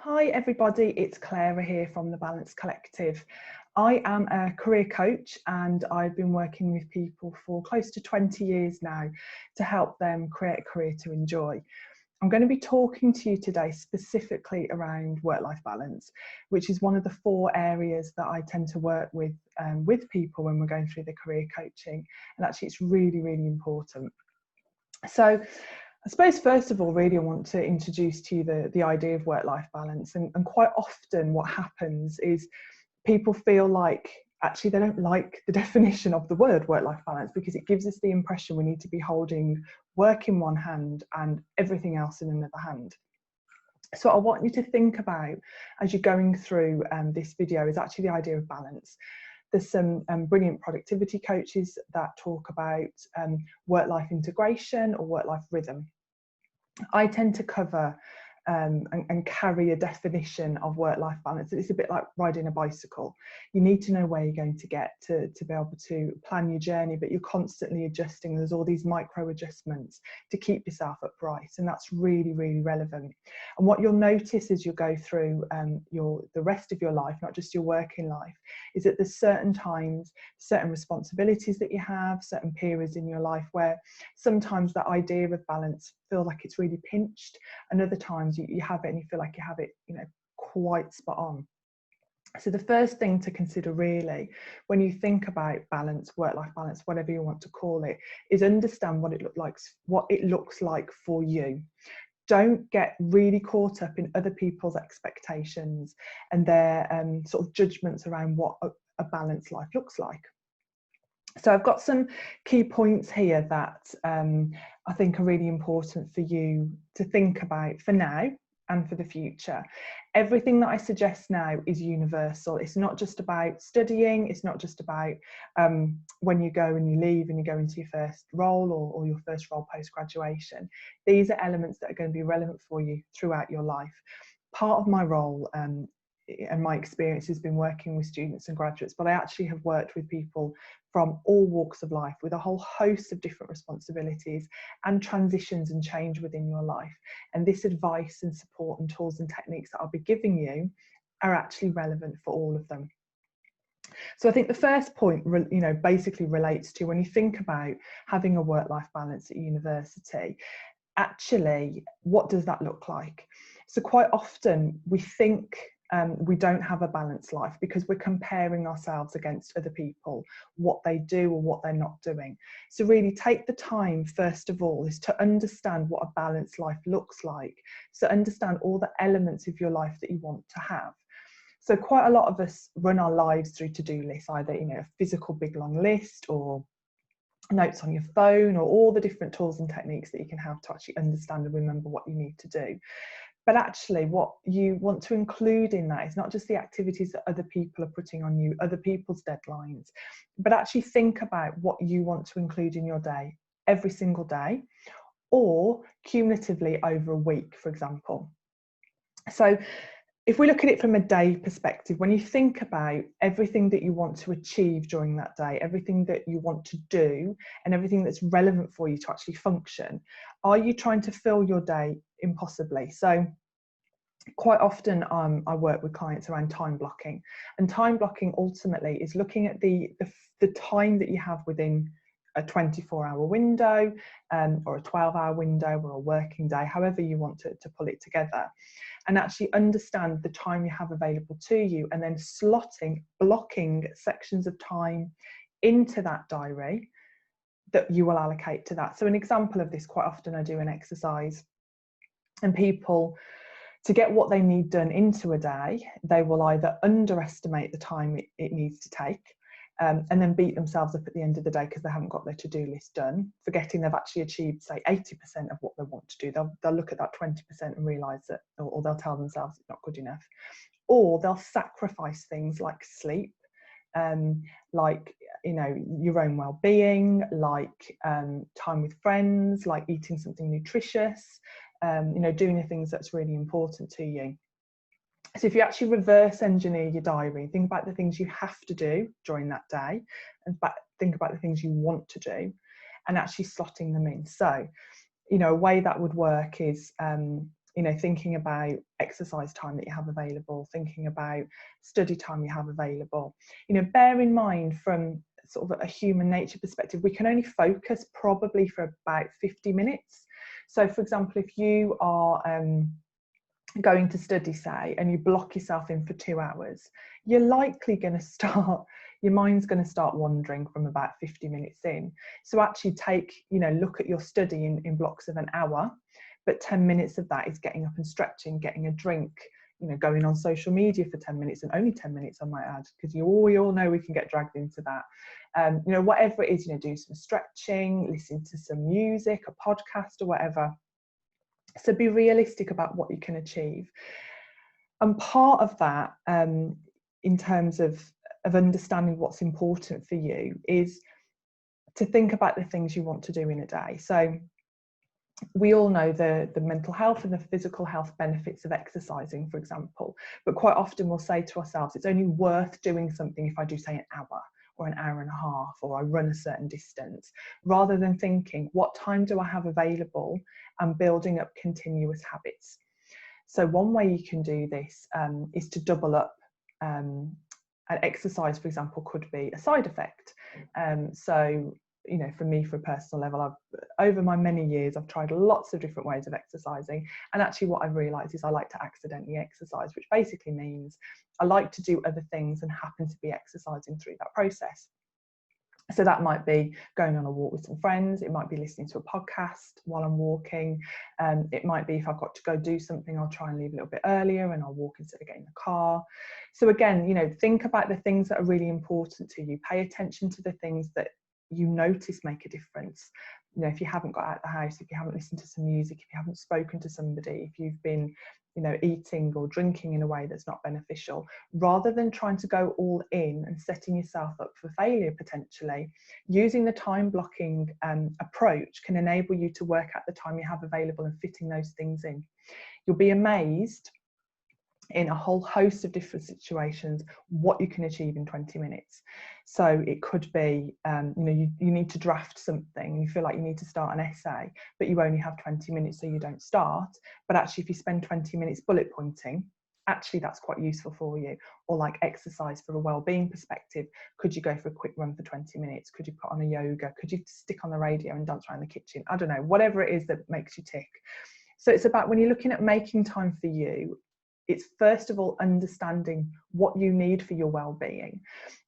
Hi everybody, it's Clara here from the Balance Collective. I am a career coach and I've been working with people for close to 20 years now to help them create a career to enjoy. I'm going to be talking to you today specifically around work-life balance, which is one of the 4 areas that I tend to work with people when we're going through the career coaching. And actually it's really, really important. So I suppose first of all, really I want to introduce to you the idea of work-life balance. And quite often what happens is people feel like actually they don't like the definition of the word work-life balance because it gives us the impression we need to be holding work in one hand and everything else in another hand. So I want you to think about, as you're going through this video, is actually the idea of balance. There's some brilliant productivity coaches that talk about work-life integration or work-life rhythm. I tend to cover and carry a definition of work-life balance. It's a bit like riding a bicycle. You need to know where you're going to get to be able to plan your journey, but you're constantly adjusting. There's all these micro adjustments to keep yourself upright, and that's really, really relevant. And what you'll notice as you go through the rest of your life, not just your working life, is that there's certain times, certain responsibilities that you have, certain periods in your life where sometimes that idea of balance feels like it's really pinched, and other times you have it and you feel like you have it, quite spot on. So the first thing to consider really when you think about balance, work-life balance, whatever you want to call it, is understand what it looks like for you. Don't get really caught up in other people's expectations and their sort of judgments around what a balanced life looks like. So I've got some key points here that I think are really important for you to think about for now and for the future. Everything that I suggest now is universal. It's not just about studying. It's not just about when you go and you leave and you go into your first role or your first role post-graduation. These are elements that are going to be relevant for you throughout your life. Part of my role and my experience has been working with students and graduates, but I actually have worked with people from all walks of life with a whole host of different responsibilities and transitions and change within your life. And this advice and support and tools and techniques that I'll be giving you are actually relevant for all of them. So I think the first point, basically relates to when you think about having a work-life balance at university, actually, what does that look like? So quite often we think we don't have a balanced life because we're comparing ourselves against other people, what they do or what they're not doing. So really take the time, first of all, is to understand what a balanced life looks like. So understand all the elements of your life that you want to have. So quite a lot of us run our lives through to-do lists, either a physical big long list or notes on your phone, or all the different tools and techniques that you can have to actually understand and remember what you need to do. But actually what you want to include in that is not just the activities that other people are putting on you, other people's deadlines, but actually think about what you want to include in your day every single day, or cumulatively over a week, for example. So if we look at it from a day perspective, when you think about everything that you want to achieve during that day, everything that you want to do and everything that's relevant for you to actually function, are you trying to fill your day impossibly? So quite often I work with clients around time blocking, and time blocking ultimately is looking at the time that you have within a 24-hour window or a 12-hour window or a working day, however you want to pull it together, and actually understand the time you have available to you, and then blocking sections of time into that diary that you will allocate to that. So an example of this, quite often I do an exercise, and people, to get what they need done into a day, they will either underestimate the time it needs to take and then beat themselves up at the end of the day because they haven't got their to-do list done, forgetting they've actually achieved, say, 80% of what they want to do. They'll look at that 20% and realise that, or they'll tell themselves it's not good enough. Or they'll sacrifice things like sleep, like your own well-being, like time with friends, like eating something nutritious, doing the things that's really important to you. So if you actually reverse engineer your diary, think about the things you have to do during that day, and think about the things you want to do, and actually slotting them in. So a way that would work is you know, thinking about exercise time that you have available, thinking about study time you have available. You know, bear in mind from sort of a human nature perspective, we can only focus probably for about 50 minutes. So for example, if you are going to study, say, and you block yourself in for 2 hours, you're likely going to start, your mind's going to start wandering from about 50 minutes in. So actually look at your study in blocks of an hour, but 10 minutes of that is getting up and stretching, getting a drink, you know, going on social media for 10 minutes, and only 10 minutes I might add, because we all know we can get dragged into that. You know, whatever it is, you know, do some stretching, listen to some music, a podcast or whatever. So be realistic about what you can achieve. And part of that, in terms of understanding what's important for you, is to think about the things you want to do in a day. So we all know the mental health and the physical health benefits of exercising, for example, but quite often we'll say to ourselves, it's only worth doing something if I do, say, an hour or an hour and a half, or I run a certain distance, rather than thinking, what time do I have available, and building up continuous habits. So one way you can do this is to double up. An exercise, for example, could be a side effect. So, you know, for me, for a personal level, over my many years, I've tried lots of different ways of exercising. And actually what I've realised is I like to accidentally exercise, which basically means I like to do other things and happen to be exercising through that process. So that might be going on a walk with some friends. It might be listening to a podcast while I'm walking. It might be if I've got to go do something, I'll try and leave a little bit earlier and I'll walk instead of getting the car. So again, you know, think about the things that are really important to you. Pay attention to the things that you notice make a difference. You know, if you haven't got out of the house, if you haven't listened to some music, if you haven't spoken to somebody, if you've been, you know, eating or drinking in a way that's not beneficial, rather than trying to go all in and setting yourself up for failure potentially, using the time blocking approach can enable you to work out the time you have available and fitting those things in. You'll be amazed in a whole host of different situations what you can achieve in 20 minutes. So it could be, you know, you need to draft something, you feel like you need to start an essay, but you only have 20 minutes, so you don't start. But actually, if you spend 20 minutes bullet pointing, actually that's quite useful for you. Or like exercise for a well-being perspective, could you go for a quick run for 20 minutes? Could you put on a yoga? Could you stick on the radio and dance around the kitchen? I don't know, whatever it is that makes you tick. So it's about, when you're looking at making time for you, it's first of all understanding what you need for your well-being.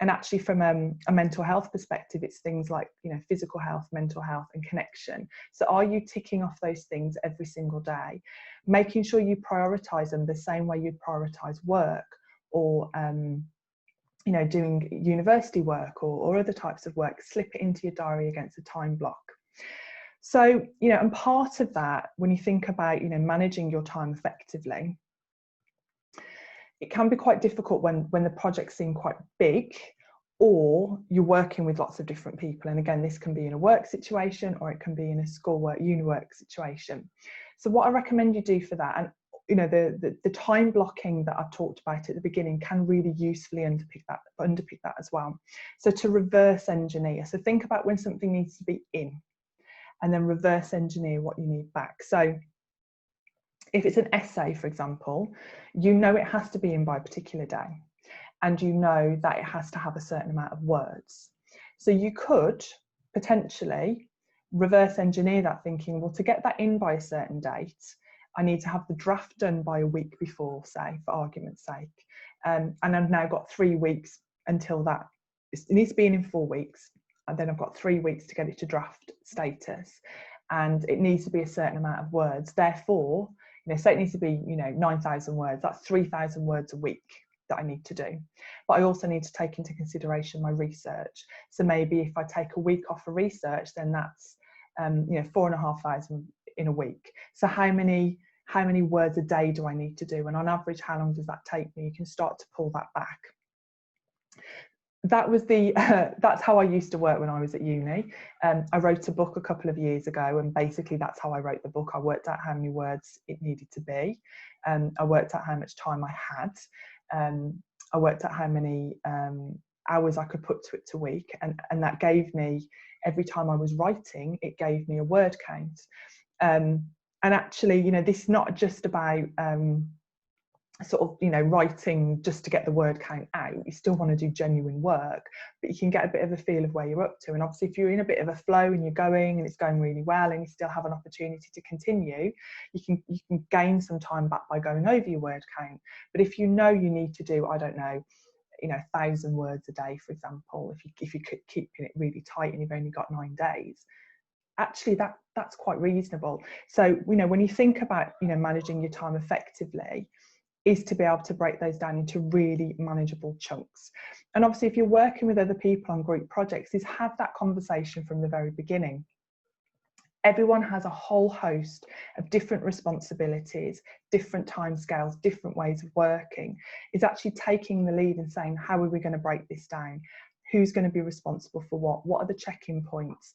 And actually from a mental health perspective, it's things like, you know, physical health, mental health and connection. So are you ticking off those things every single day? Making sure you prioritise them the same way you'd prioritise work, or you know, doing university work or other types of work. Slip it into your diary against a time block. So, you know, and part of that, when you think about, you know, managing your time effectively, it can be quite difficult when the projects seem quite big, or you're working with lots of different people. And again, this can be in a work situation, or it can be in a schoolwork, uni work situation. So what I recommend you do for that, and you know, the time blocking that I've talked about at the beginning can really usefully underpick that as well. So to reverse engineer, so think about when something needs to be in, and then reverse engineer what you need back. So if it's an essay, for example, you know it has to be in by a particular day, and you know that it has to have a certain amount of words. So you could potentially reverse engineer that, thinking, well, to get that in by a certain date, I need to have the draft done by a week before, say, for argument's sake. And I've now got 3 weeks until that. It needs to be in 4 weeks, and then I've got 3 weeks to get it to draft status. And it needs to be a certain amount of words. Therefore, you know, so it needs to be, you know, 9,000 words. That's 3,000 words a week that I need to do. But I also need to take into consideration my research. So maybe if I take a week off for research, then that's, you know, 4,500 in a week. So how many words a day do I need to do? And on average, how long does that take me? You can start to pull that back. That was that's how I used to work when I was at uni. I wrote a book a couple of years ago, and basically that's how I wrote the book. I worked out how many words it needed to be. I worked out how much time I had. I worked out how many hours I could put to it a week, and that gave me, every time I was writing, it gave me a word count. And actually, you know, this is not just about sort of, you know, writing just to get the word count out. You still want to do genuine work, but you can get a bit of a feel of where you're up to. And obviously if you're in a bit of a flow and you're going and it's going really well and you still have an opportunity to continue, you can gain some time back by going over your word count. But if you know you need to do, I don't know, you know, 1,000 words a day, for example, if you could keeping it really tight and you've only got 9 days, actually that's quite reasonable. So, you know, when you think about, you know, managing your time effectively, is to be able to break those down into really manageable chunks. And obviously if you're working with other people on group projects, is have that conversation from the very beginning. Everyone has a whole host of different responsibilities, different timescales, different ways of working. Is actually taking the lead and saying, how are we going to break this down? Who's going to be responsible for what? What are the check-in points?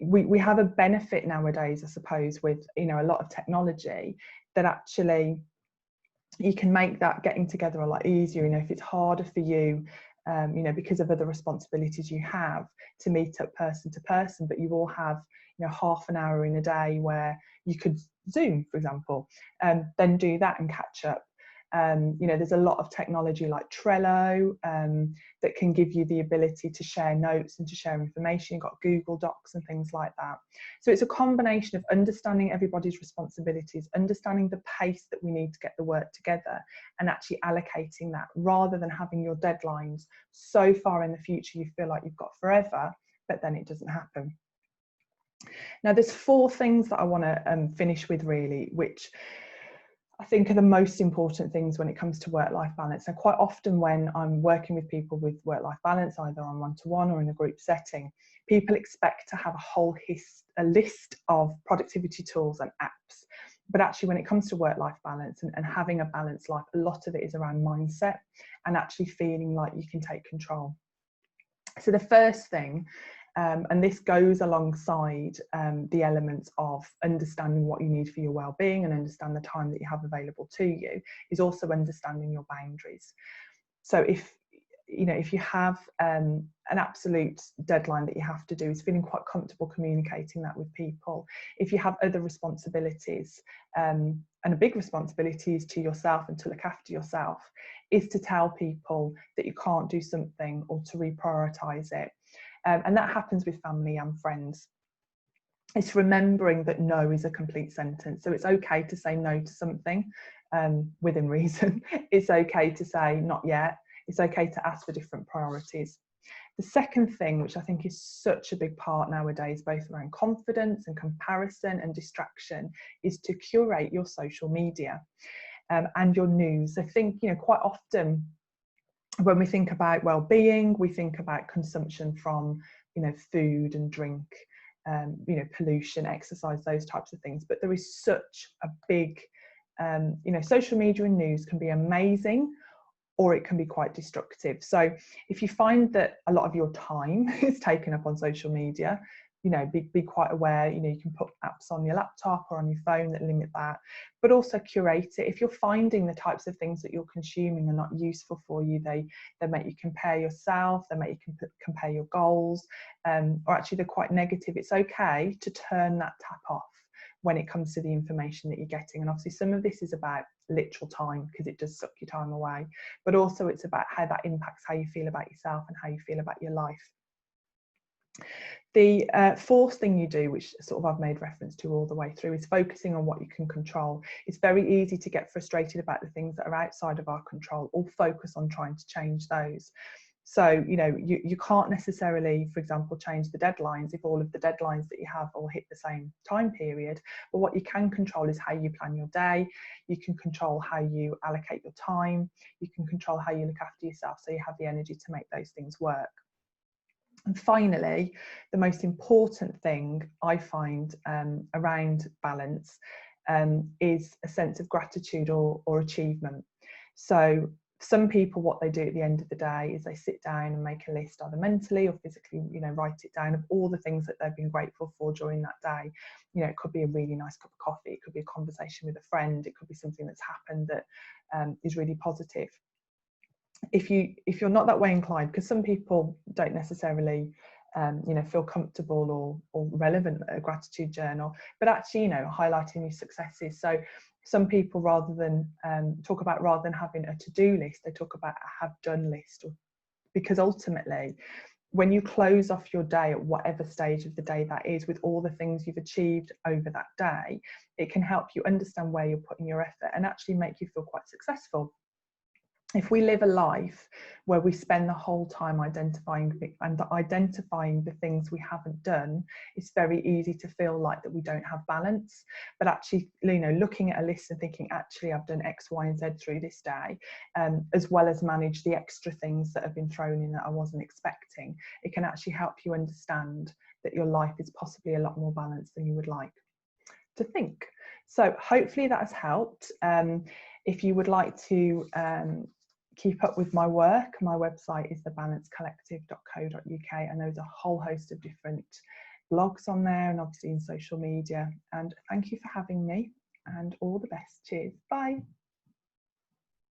We have a benefit nowadays, I suppose, with, you know, a lot of technology, that actually you can make that getting together a lot easier. You know, if it's harder for you, you know, because of other responsibilities you have, to meet up person to person, but you all have, you know, half an hour in a day where you could Zoom, for example, then do that and catch up. You know, there's a lot of technology like Trello that can give you the ability to share notes and to share information. You've got Google Docs and things like that. So it's a combination of understanding everybody's responsibilities, understanding the pace that we need to get the work together, and actually allocating that, rather than having your deadlines so far in the future you feel like you've got forever, but then it doesn't happen. Now, there's 4 things that I want to finish with, really, which I think are the most important things when it comes to work-life balance. And quite often when I'm working with people with work-life balance, either on one-to-one or in a group setting, people expect to have a list of productivity tools and apps. But actually, when it comes to work-life balance and having a balanced life, a lot of it is around mindset and actually feeling like you can take control. So the first thing, and this goes alongside the elements of understanding what you need for your well-being and understand the time that you have available to you, is also understanding your boundaries. So if you have an absolute deadline that you have to do, is feeling quite comfortable communicating that with people. If you have other responsibilities, and a big responsibility is to yourself and to look after yourself, is to tell people that you can't do something or to reprioritise it. And that happens with family and friends. It's remembering that no is a complete sentence. So it's okay to say no to something within reason. It's okay to say not yet. It's okay to ask for different priorities. The second thing, which I think is such a big part nowadays, both around confidence and comparison and distraction, is to curate your social media and your news. I think, you know, quite often when we think about well-being, we think about consumption from, you know, food and drink, you know, pollution, exercise, those types of things. But there is such a big, you know, social media and news can be amazing, or it can be quite destructive. So if you find that a lot of your time is taken up on social media, you know, be quite aware. You know, you can put apps on your laptop or on your phone that limit that, but also curate it. If you're finding the types of things that you're consuming are not useful for you, they make you compare yourself, they make you compare your goals, or actually they're quite negative, it's okay to turn that tap off when it comes to the information that you're getting. And obviously some of this is about literal time, because it does suck your time away, but also it's about how that impacts how you feel about yourself and how you feel about your life. The fourth thing you do, which sort of I've made reference to all the way through, is focusing on what you can control. It's very easy to get frustrated about the things that are outside of our control, or focus on trying to change those. So, you know, you can't necessarily, for example, change the deadlines if all of the deadlines that you have all hit the same time period. But what you can control is how you plan your day. You can control how you allocate your time. You can control how you look after yourself, so you have the energy to make those things work. And finally, the most important thing I find around balance is a sense of gratitude or achievement. So some people, what they do at the end of the day is they sit down and make a list, either mentally or physically, you know, write it down, of all the things that they've been grateful for during that day. You know, it could be a really nice cup of coffee, it could be a conversation with a friend, it could be something that's happened that is really positive. If you're not that way inclined, because some people don't necessarily you know, feel comfortable or relevant at a gratitude journal, but actually, you know, highlighting your successes. So some people, rather than having a to-do list, they talk about a have done list, because ultimately, when you close off your day at whatever stage of the day that is, with all the things you've achieved over that day, it can help you understand where you're putting your effort and actually make you feel quite successful. If we live a life where we spend the whole time identifying the things we haven't done, it's very easy to feel like that we don't have balance. But actually, you know, looking at a list and thinking, actually, I've done X, Y, and Z through this day, as well as manage the extra things that have been thrown in that I wasn't expecting, it can actually help you understand that your life is possibly a lot more balanced than you would like to think. So hopefully that has helped. If you would like to keep up with my work, my website is thebalancecollective.co.uk, and there's a whole host of different blogs on there and obviously in social media. And thank you for having me, and all the best. Cheers. Bye.